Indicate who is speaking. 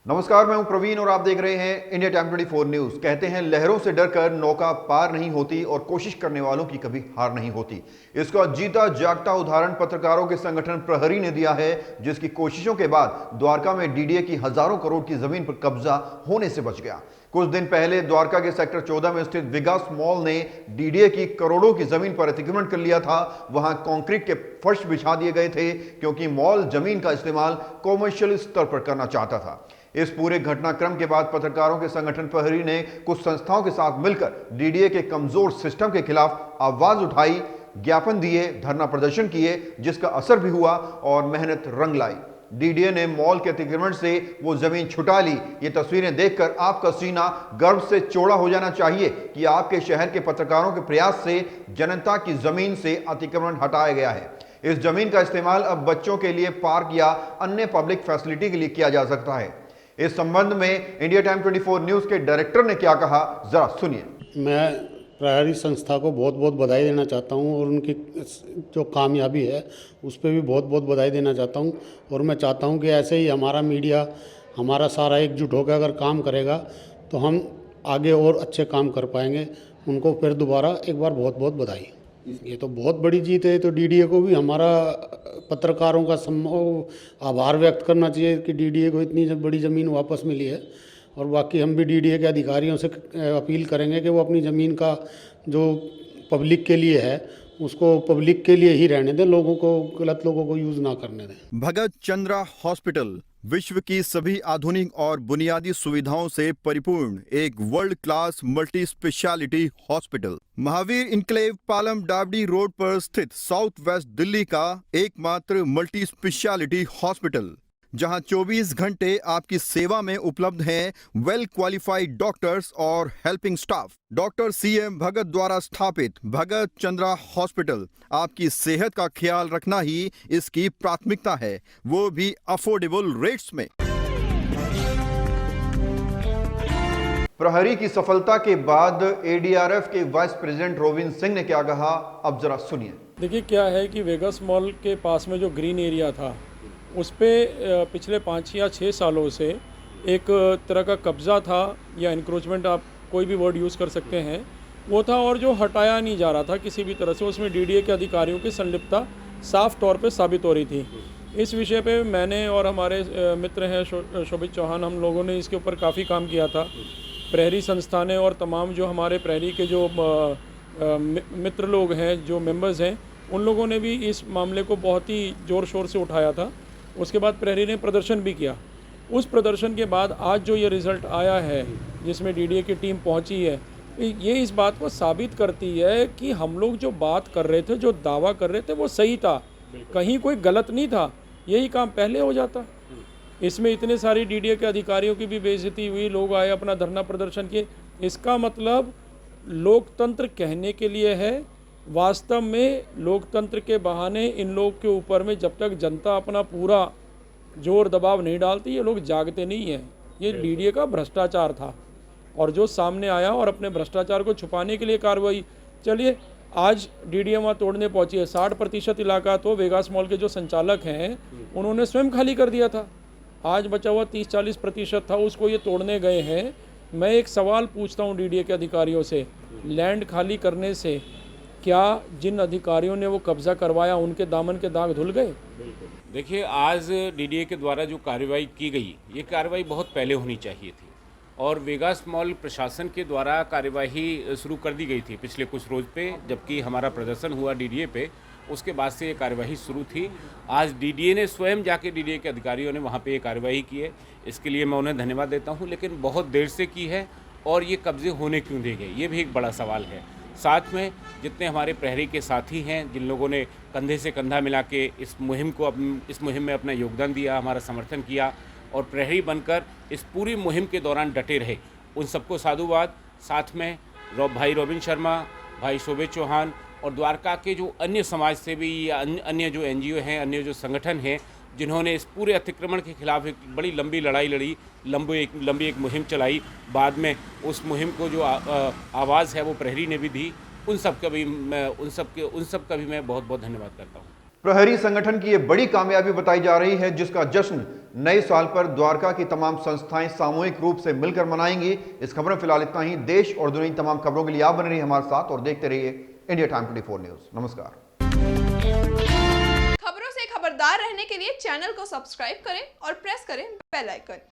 Speaker 1: नमस्कार, मैं हूं प्रवीण और आप देख रहे हैं इंडिया टाइम 24 न्यूज। कहते हैं लहरों से डरकर नौका पार नहीं होती और कोशिश करने वालों की कभी हार नहीं होती। इसका जीता जागता उदाहरण पत्रकारों के संगठन प्रहरी ने दिया है, जिसकी कोशिशों के बाद द्वारका में डीडीए की हजारों करोड़ की जमीन पर कब्जा होने से बच गया। कुछ दिन पहले द्वारका के सेक्टर 14 में स्थित विकास मॉल ने डीडीए की करोड़ों की जमीन पर अतिक्रमण कर लिया था। वहां कंक्रीट के फर्श बिछा दिए गए थे क्योंकि मॉल जमीन का इस्तेमाल कॉमर्शियल स्तर पर करना चाहता था। इस पूरे घटनाक्रम के बाद पत्रकारों के संगठन प्रहरी ने कुछ संस्थाओं के साथ मिलकर डीडीए के कमजोर सिस्टम के खिलाफ आवाज उठाई, ज्ञापन दिए, धरना प्रदर्शन किए, जिसका असर भी हुआ और मेहनत रंग लाई। डीडीए ने मॉल के अतिक्रमण से वो जमीन छुटा ली। ये तस्वीरें देखकर आपका सीना गर्व से चौड़ा हो जाना चाहिए कि आपके शहर के पत्रकारों के प्रयास से जनता की जमीन से अतिक्रमण हटाया गया है। इस जमीन का इस्तेमाल अब बच्चों के लिए पार्क या अन्य पब्लिक फैसिलिटी के लिए किया जा सकता है। इस संबंध में इंडिया टाइम 24 न्यूज के डायरेक्टर ने क्या कहा, जरा सुनिए।
Speaker 2: मैं प्रहरी संस्था को बहुत बहुत बधाई देना चाहता हूं और उनकी जो कामयाबी है उस पर भी बहुत बहुत बधाई देना चाहता हूं। और मैं चाहता हूं कि ऐसे ही हमारा मीडिया, हमारा सारा एकजुट होकर अगर काम करेगा तो हम आगे और अच्छे काम कर पाएंगे। उनको फिर दोबारा एक बार बहुत बहुत बधाई। ये तो बहुत बड़ी जीत है। तो डीडीए को भी हमारा पत्रकारों का आभार व्यक्त करना चाहिए कि डीडीए को इतनी बड़ी ज़मीन वापस मिली है। और बाकी हम भी डीडीए के अधिकारियों से अपील करेंगे कि वो अपनी ज़मीन का जो पब्लिक के लिए है उसको पब्लिक के लिए ही रहने दें, लोगों को, गलत लोगों को यूज़ ना करने दें।
Speaker 1: भगत चंद्रा हॉस्पिटल विश्व की सभी आधुनिक और बुनियादी सुविधाओं से परिपूर्ण एक world class multi speciality hospital, Mahavir enclave Palam Dabri road पर स्थित साउथ वेस्ट दिल्ली का एकमात्र मल्टी स्पेशलिटी हॉस्पिटल, जहां 24 घंटे आपकी सेवा में उपलब्ध हैं वेल क्वालिफाइड डॉक्टर्स और हेल्पिंग स्टाफ। डॉक्टर सीएम भगत द्वारा स्थापित भगत चंद्रा हॉस्पिटल आपकी सेहत का ख्याल रखना ही इसकी प्राथमिकता है, वो भी अफोर्डेबल रेट्स में। प्रहरी की सफलता के बाद एडीआरएफ के वाइस प्रेसिडेंट रोविन सिंह ने क्या कहा, अब जरा सुनिए।
Speaker 3: देखिए, क्या है कि वेगस मॉल के पास में जो ग्रीन एरिया था उस पे पिछले 5 या 6 सालों से एक तरह का कब्ज़ा था या इंक्रोचमेंट, आप कोई भी वर्ड यूज़ कर सकते हैं, वो था और जो हटाया नहीं जा रहा था किसी भी तरह से। उसमें डीडीए के अधिकारियों की संलिप्तता साफ तौर पे साबित हो रही थी। इस विषय पे मैंने और हमारे मित्र हैं शोभित चौहान, हम लोगों ने इसके ऊपर काफ़ी काम किया था। प्रहरी संस्था ने और तमाम जो हमारे प्रहरी के जो मित्र लोग हैं, जो मेंबर्स हैं, उन लोगों ने भी इस मामले को बहुत ही ज़ोर शोर से उठाया था। उसके बाद प्रहरी ने प्रदर्शन भी किया। उस प्रदर्शन के बाद आज जो ये रिज़ल्ट आया है जिसमें डीडीए की टीम पहुंची है, ये इस बात को साबित करती है कि हम लोग जो बात कर रहे थे, जो दावा कर रहे थे, वो सही था, कहीं कोई गलत नहीं था। यही काम पहले हो जाता। इसमें इतने सारी डीडीए के अधिकारियों की भी बेइज्जती हुई, लोग आए अपना धरना प्रदर्शन किए। इसका मतलब लोकतंत्र कहने के लिए है, वास्तव में लोकतंत्र के बहाने इन लोग के ऊपर में जब तक जनता अपना पूरा जोर दबाव नहीं डालती, ये लोग जागते नहीं हैं। ये डीडीए का भ्रष्टाचार था और जो सामने आया और अपने भ्रष्टाचार को छुपाने के लिए कार्रवाई। चलिए, आज डीडीए वहाँ तोड़ने पहुंची है। 60% इलाका तो वेगास मॉल के जो संचालक हैं उन्होंने स्वयं खाली कर दिया था। आज बचा हुआ 30-40% था, उसको ये तोड़ने गए हैं। मैं एक सवाल पूछता हूँ डीडीए के अधिकारियों से, लैंड खाली करने से क्या जिन अधिकारियों ने वो कब्जा करवाया उनके दामन के दाग धुल गए?
Speaker 4: देखिए, आज डीडीए के द्वारा जो कार्रवाई की गई, ये कार्रवाई बहुत पहले होनी चाहिए थी और वेगास मॉल प्रशासन के द्वारा कार्यवाही शुरू कर दी गई थी पिछले कुछ रोज़ पे, जबकि हमारा प्रदर्शन हुआ डीडीए पे, उसके बाद से ये कार्यवाही शुरू थी। आज डीडीए ने स्वयं जाके, डीडीए के अधिकारियों ने वहाँ पे ये कार्यवाही की है, इसके लिए मैं उन्हें धन्यवाद देता हूँ। लेकिन बहुत देर से की है और ये कब्जे होने क्यों दे गए, ये भी एक बड़ा सवाल है। साथ में जितने हमारे प्रहरी के साथी हैं, जिन लोगों ने कंधे से कंधा मिला के इस मुहिम में अपना योगदान दिया, हमारा समर्थन किया और प्रहरी बनकर इस पूरी मुहिम के दौरान डटे रहे, उन सबको साधुवाद। साथ में भाई रोबिन शर्मा, भाई शोभित चौहान और द्वारका के जो अन्य समाज सेवी या अन्य जो एनजीओ हैं, अन्य जो संगठन हैं, जिन्होंने इस पूरे अतिक्रमण के खिलाफ एक बड़ी लंबी लड़ाई लड़ी, लंबी एक मुहिम चलाई। बाद में उस मुहिम को जो आवाज़ है वो प्रहरी ने भी दी। उन सब का भी मैं बहुत बहुत धन्यवाद करता हूँ।
Speaker 1: प्रहरी संगठन की ये बड़ी कामयाबी बताई जा रही है, जिसका जश्न नए साल पर द्वारका की तमाम संस्थाएं सामूहिक रूप से मिलकर मनाएंगी। इस खबर में फिलहाल इतना ही। देश और दुनिया की तमाम खबरों के लिए आप बने रहिए हमारे साथ और देखते रहिए इंडिया टाइम 24 न्यूज। नमस्कार।
Speaker 5: खबरों से खबरदार रहने के लिए चैनल को सब्सक्राइब करें और प्रेस करें बेल आइकन।